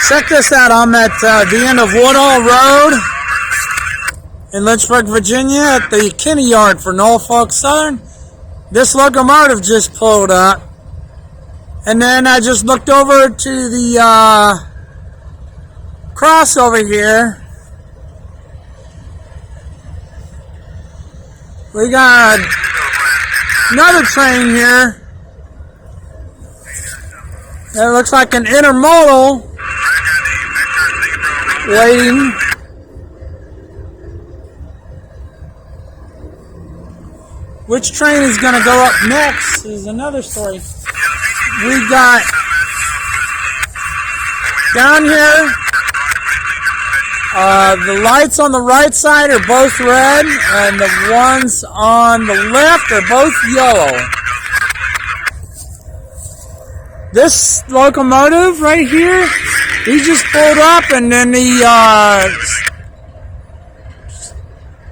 Check this out. I'm at the end of Woodall Road in Lynchburg, Virginia at the Kinney yard for Norfolk Southern. This locomotive just pulled up. And then I just looked over to the cross over here. We got another train here. That looks like an intermodal waiting. Which train is going to go up next is another story. We got down here, the lights on the right side are both red, and the ones on the left are both yellow. This locomotive right here, he just pulled up and then he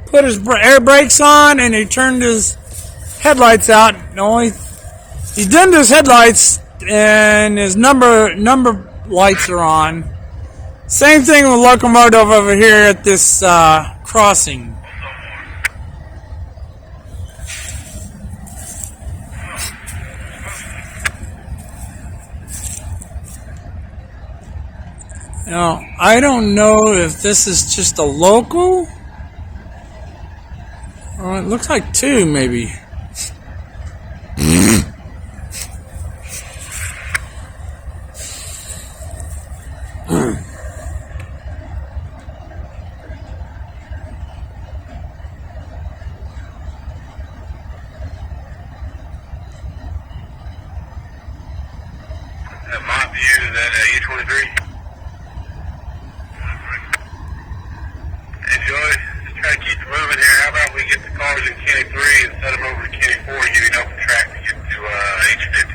put his air brakes on and he turned his headlights out. He dimmed his headlights and his number lights are on. Same thing with locomotive over here at this crossing. Now, I don't know if this is just a local. Or it looks like two, maybe. My view is that E23. Hey Joey, just try to keep it moving here. How about we get the cars in Kinney 3 and set them over to Kinney 4 and give you an open track to get to H50.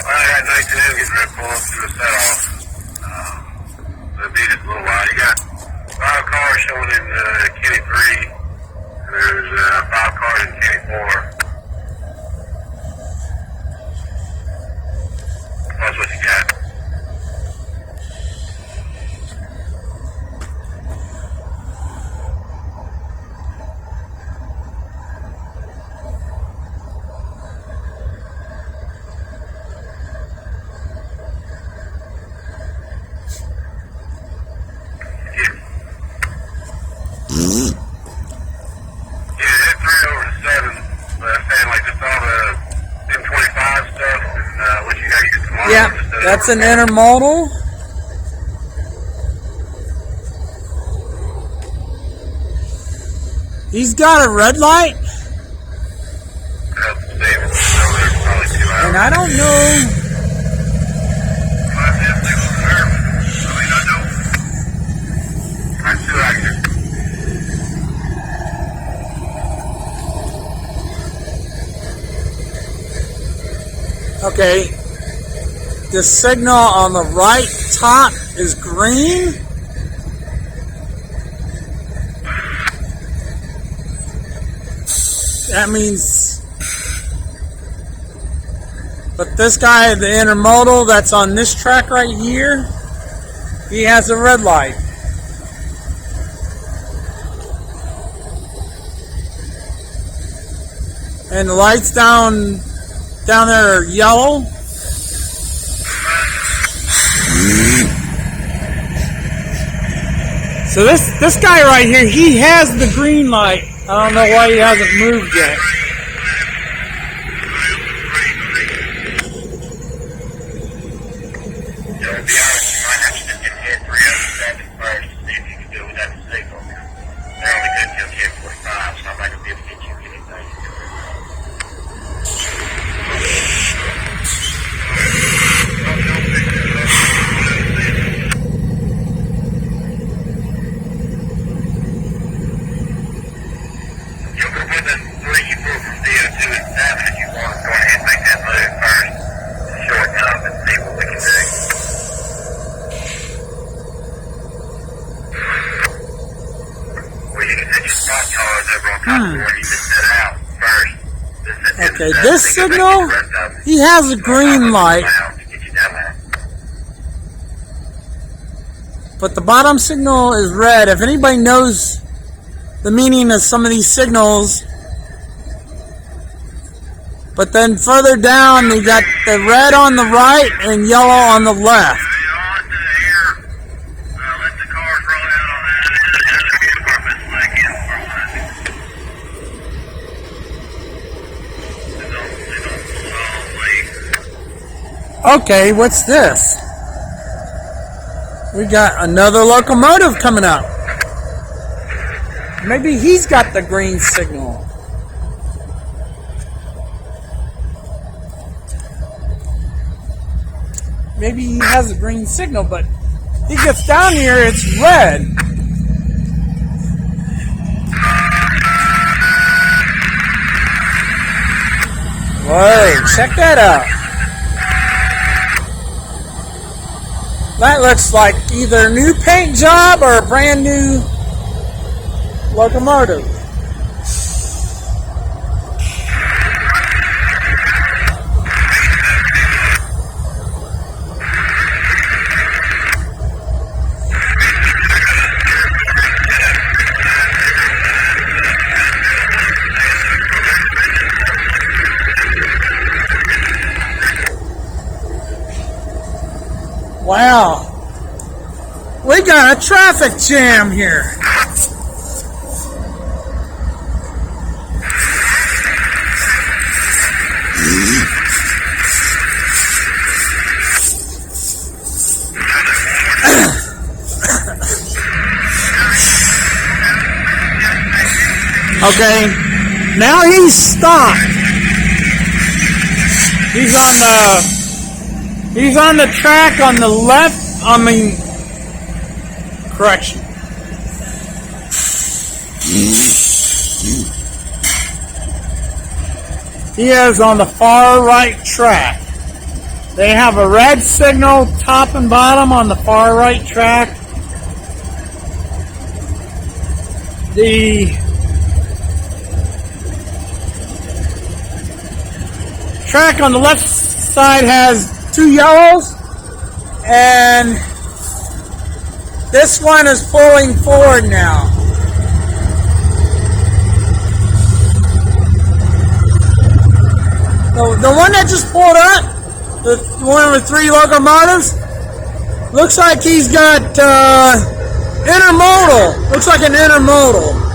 Alright, 19 getting ready to pull up to the set off. It'll be just a little while. You got 5 cars showing in Kinney 3. And there's 5 cars in Kinney 4. That's what you got. Yeah, that's an intermodal. He's got a red light. And I don't know. Okay. The signal on the right top is green. That means, but this guy, the intermodal that's on this track right here, he has a red light. And the lights down there are yellow. So this guy right here, he has the green light. I don't know why he hasn't moved yet. You'll go with it 3, 4. Okay, this signal, he has a green light, but the bottom signal is red. If anybody knows the meaning of some of these signals, but then further down, you got the red on the right and yellow on the left. Okay, what's this? We got another locomotive coming up. Maybe he's got the green signal. Maybe he has a green signal, but he gets down here, it's red. Whoa, check that out. That looks like either a new paint job or a brand new locomotive. Wow, we got a traffic jam here. Okay, now he's stopped. He's on the track on the left, correction. He is on the far right track. They have a red signal top and bottom on the far right track. The track on the left side has 2 yellows, and this one is pulling forward now. The one that just pulled up, the one with 3 locomotives, looks like he's got intermodal. Looks like an intermodal.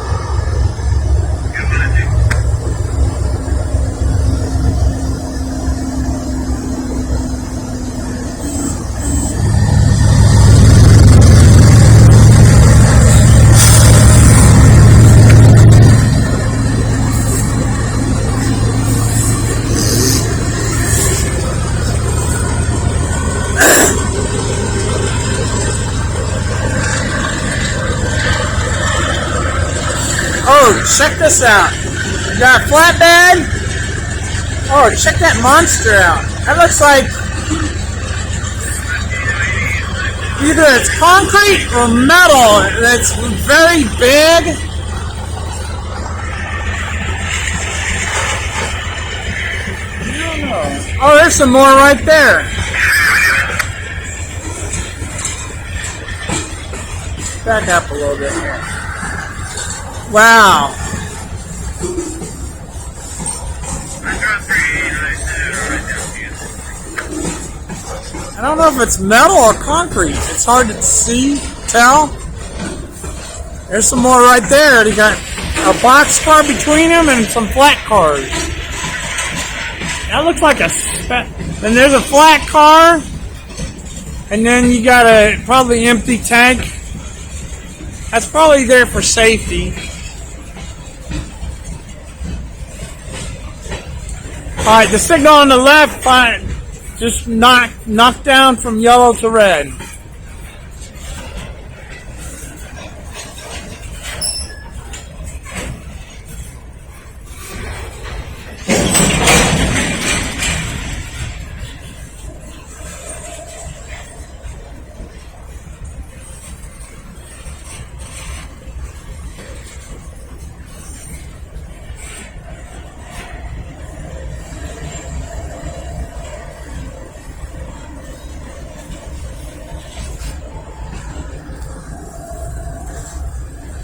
Oh, check this out. You got a flatbed. Oh, check that monster out. That looks like either it's concrete or metal. It's very big. I don't know. Oh, there's some more right there. Back up a little bit more. Wow. I don't know if it's metal or concrete. It's hard to tell. There's some more right there. You got a boxcar between them and some flat cars. That looks like a then there's a flat car, and then you got a probably empty tank. That's probably there for safety. Alright, the signal on the left just knocked down from yellow to red.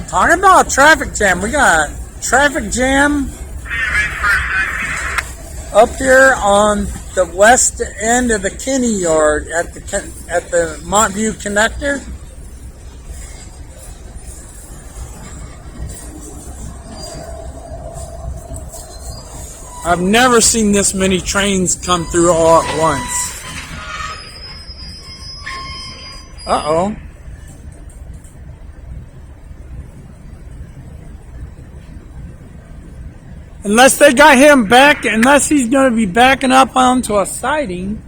Talking about traffic jam. We got a traffic jam up here on the west end of the Kinney yard at the Montview connector. I've never seen this many trains come through all at once. Uh-oh. Unless they got him back, unless he's going to be backing up onto a siding.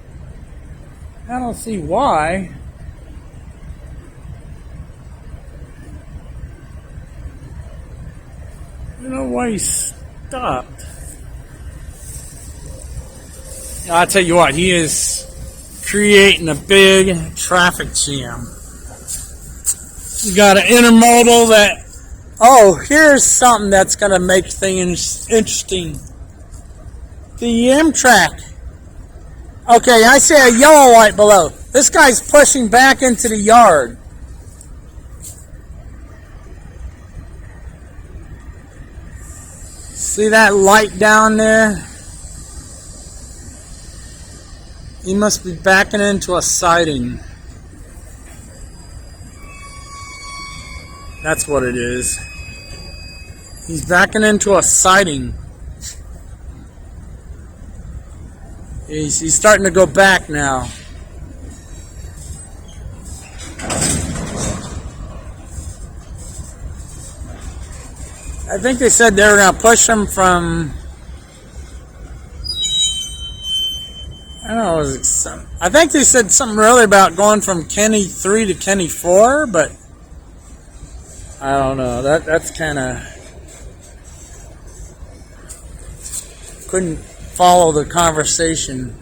I don't see why. I don't know why he stopped. I'll tell you what, he is creating a big traffic jam. You got an intermodal that, oh, here's something that's going to make things interesting. The Amtrak. Okay, I see a yellow light below. This guy's pushing back into the yard. See that light down there? He must be backing into a siding. That's what it is. He's backing into a siding. He's starting to go back now. I think they said they were going to push him from... I don't know. I think they said something really about going from Kinney 3 to Kinney 4, but I don't know. That's kind of... Couldn't follow the conversation.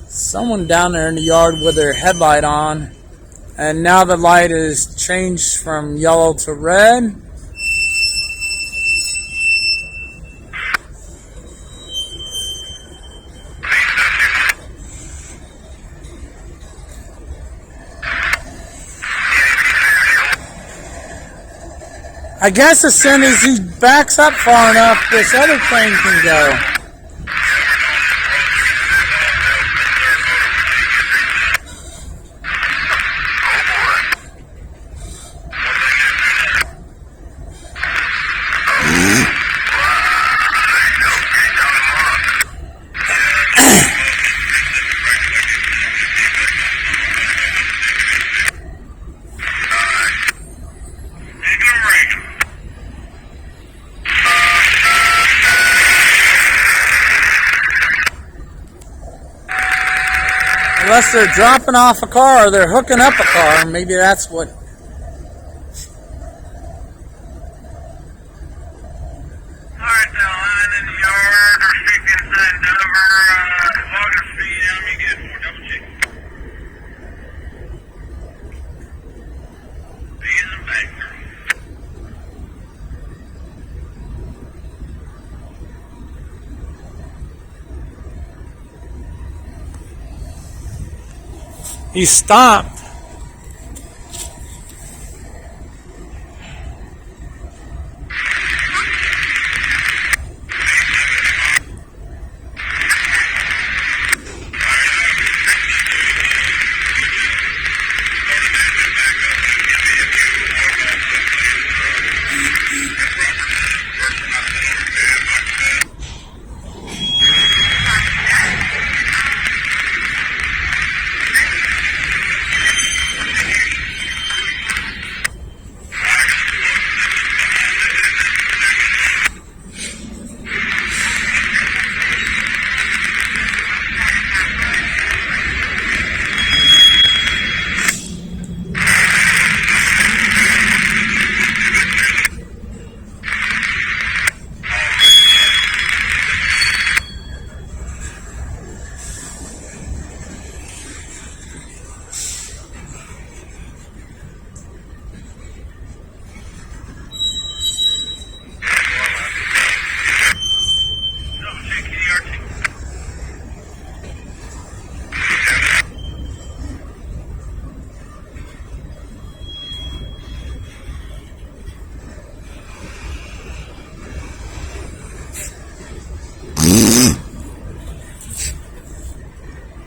Someone down there in the yard with their headlight on, and now the light is changed from yellow to red. I guess as soon as he backs up far enough, this other train can go. Unless they're dropping off a car or they're hooking up a car, maybe that's what. Alright, now line in the yard or stick inside Dover, log your speed, how many get for double check. These and back through. He stopped.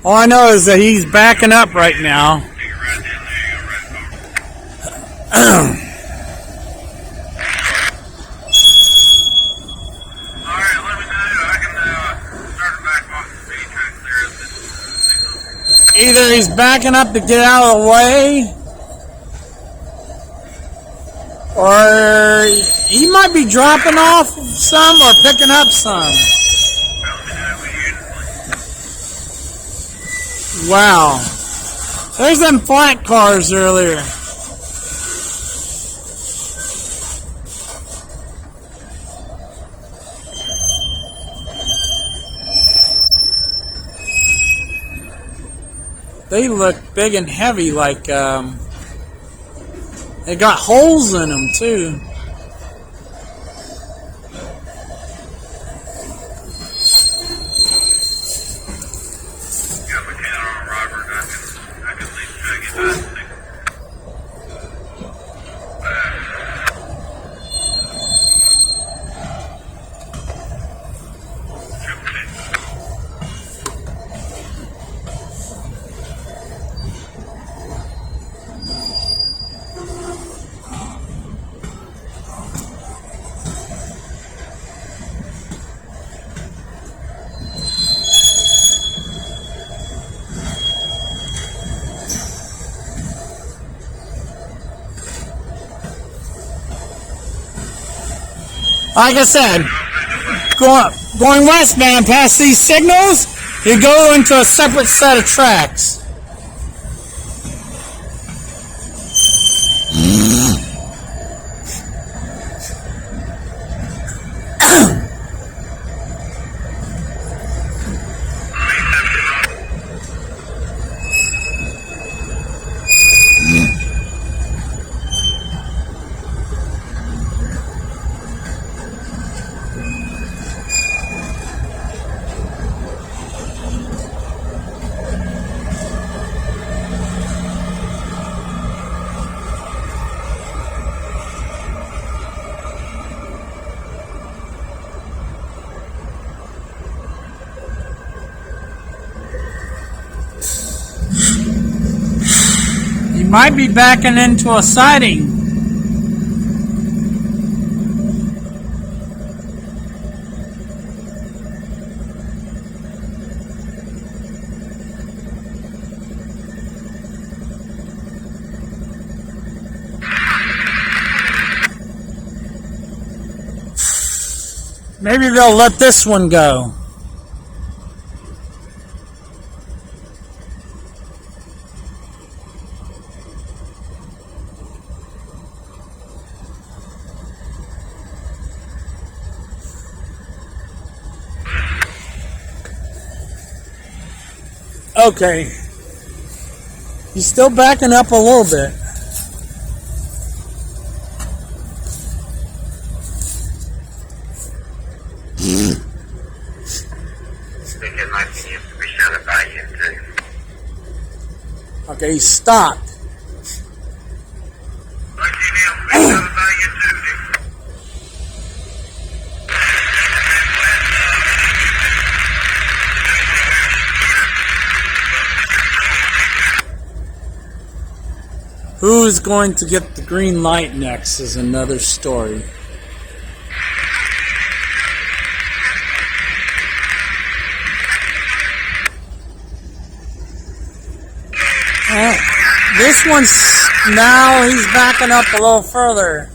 All I know is that he's backing up right now. Either he's backing up to get out of the way, or he might be dropping off some or picking up some. Wow. There's them flat cars earlier. They look big and heavy, like they got holes in them too. Like I said, going westbound past these signals, you go into a separate set of tracks. Might be backing into a siding. Maybe they'll let this one go. Okay, he's still backing up a little bit. Okay, he stopped. Who's going to get the green light next is another story. This one's now he's backing up a little further.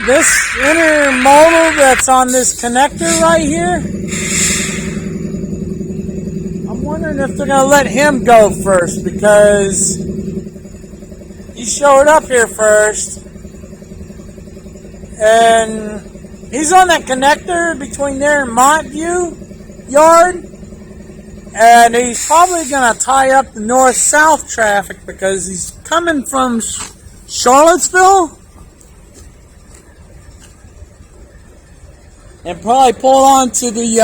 This intermodal that's on this connector right here, I'm wondering if they're going to let him go first, because he showed up here first, and he's on that connector between there and Montview Yard, and he's probably going to tie up the north-south traffic because he's coming from Charlottesville. and probably pulled onto the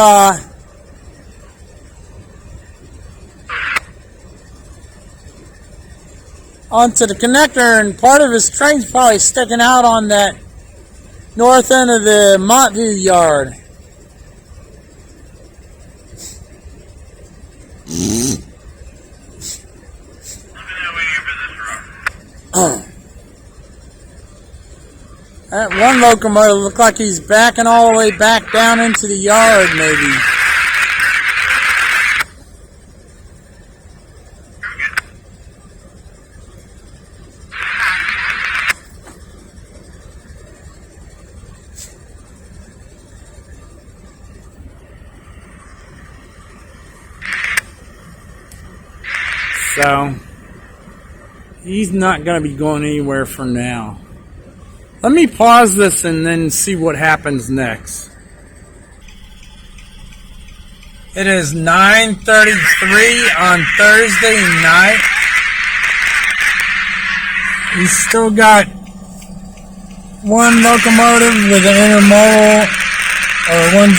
onto the connector, and part of his train's probably sticking out on that north end of the Montview yard. That one locomotive looked like he's backing all the way back down into the yard, maybe. So, he's not going to be going anywhere for now. Let me pause this and then see what happens next. It is 9:33 on Thursday night. He's still got one locomotive with an intermodal, or one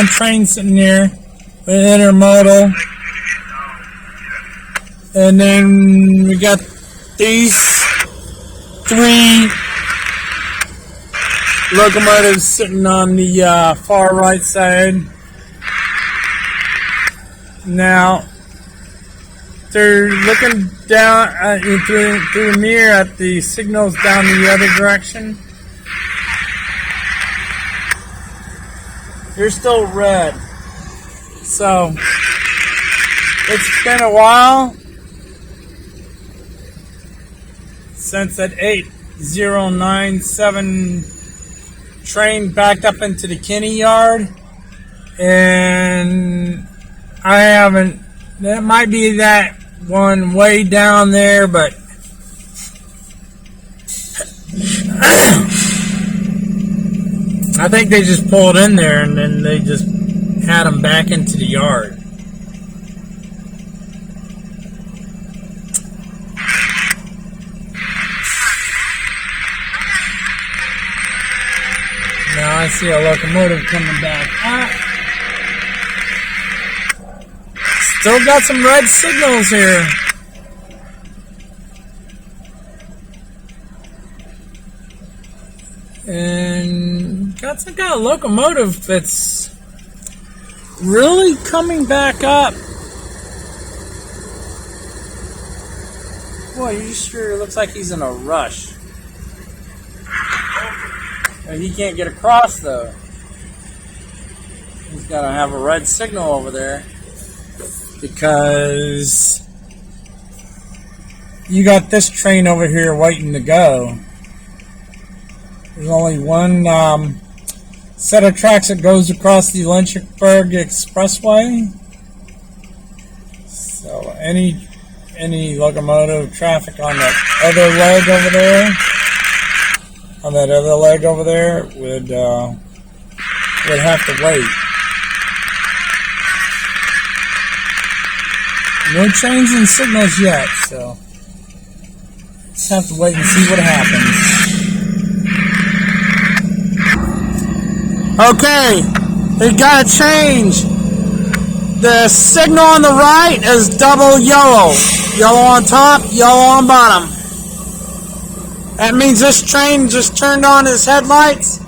train sitting there with an intermodal. And then we got these 3 locomotives sitting on the far right side. Now they're looking down through the mirror at the signals down the other direction. They're still red. So it's been a while since that 8097 train backed up into the Kinney yard, and I haven't. That might be that one way down there, but I think they just pulled in there and then they just had them back into the yard. Now I see a locomotive coming back up. Still got some red signals here. And got a locomotive that's really coming back up. Boy, you sure looks like he's in a rush. He can't get across though. He's got to have a red signal over there because you got this train over here waiting to go. There's only one set of tracks that goes across the Lynchburg Expressway. So any locomotive traffic on that other leg over there. On that other leg over there would have to wait. No change in signals yet, so just have to wait and see what happens. Okay, it got to change. The signal on the right is double yellow. Yellow on top, yellow on bottom. That means this train just turned on his headlights.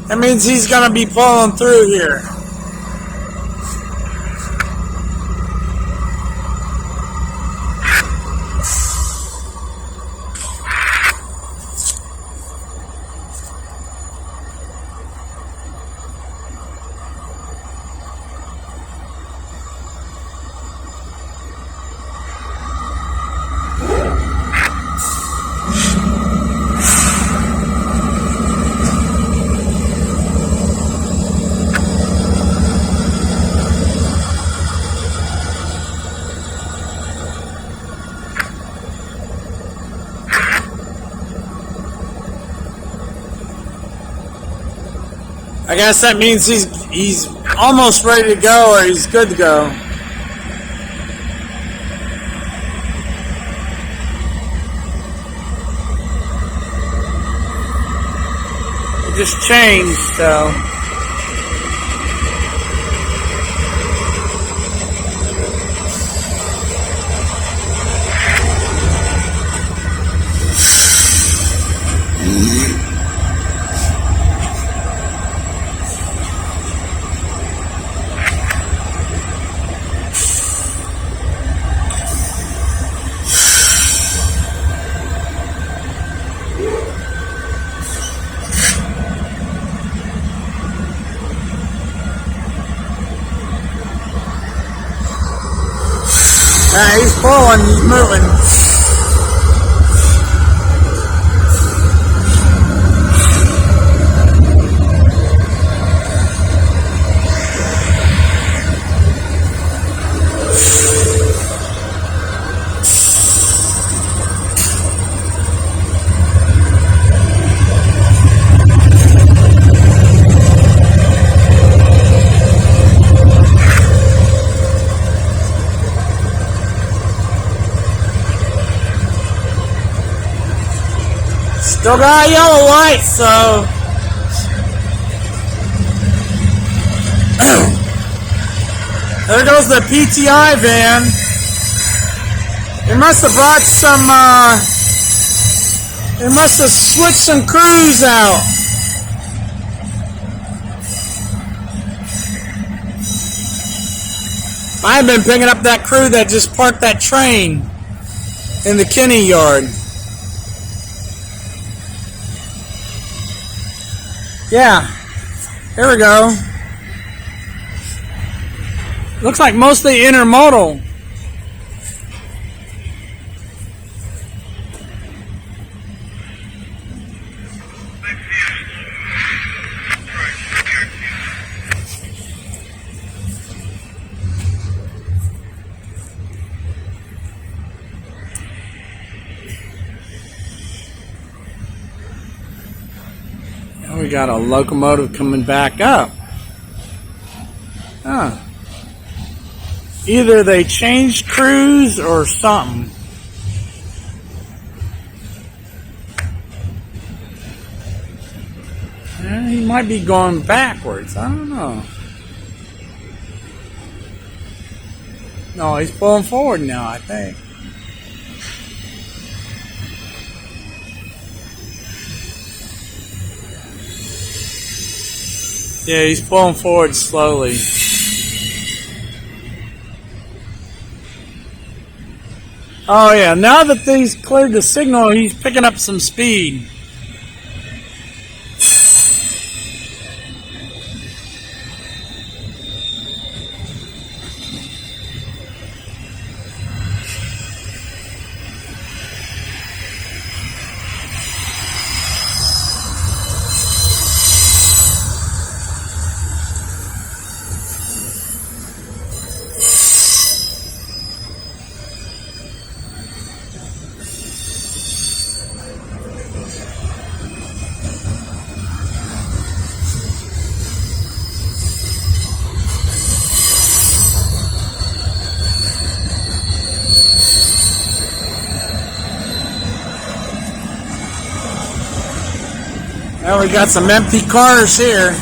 That means he's going to be pulling through here. I guess that means he's almost ready to go, or he's good to go. It just changed, so He's pulling, he's moving. Still got a yellow light, so there goes the PTI van. They must have brought some, they must have switched some crews out. I've been picking up that crew that just parked that train in the Kinney yard. Yeah, here we go. Looks like mostly intermodal. We got a locomotive coming back up. Huh. Either they changed crews or something. He might be going backwards. I don't know. No, he's pulling forward now, I think. Yeah, he's pulling forward slowly. Oh yeah, now that he's cleared the signal, he's picking up some speed. Now we got some empty cars here.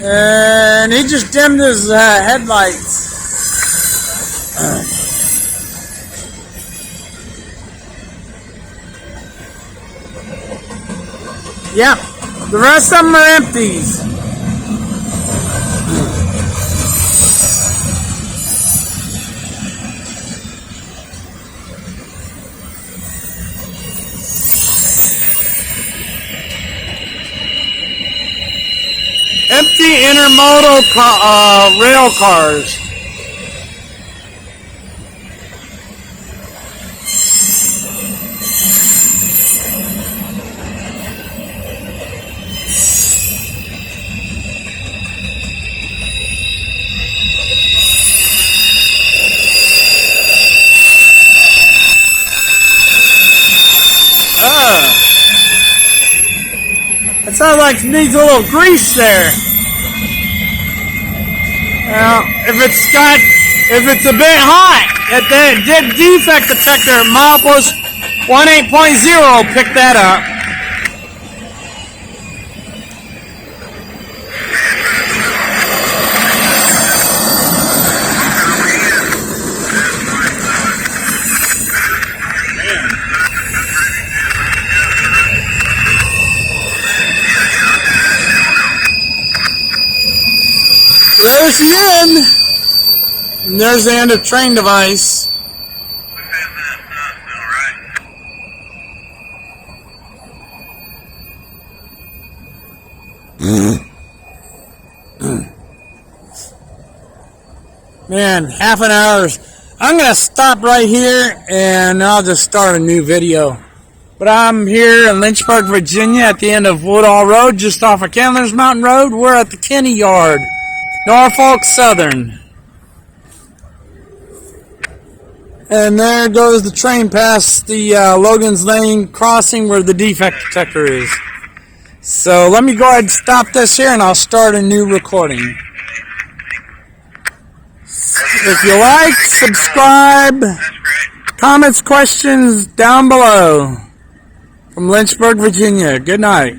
And he just dimmed his headlights. Yep, the rest of them are empties. Empty intermodal rail cars. It sounds like it needs a little grease there. Now, if it's a bit hot, at the defect detector at milepost 18.0, pick that up. there's the end. And there's the end of train device. Man, half an hour. I'm going to stop right here and I'll just start a new video. But I'm here in Lynchburg, Virginia at the end of Woodall Road, just off of Candler's Mountain Road. We're at the Kinney Yard, Norfolk Southern. And there goes the train past the Logan's Lane crossing where the defect detector is. So let me go ahead and stop this here and I'll start a new recording. If you like, subscribe, comments, questions down below. From Lynchburg, Virginia. Good night.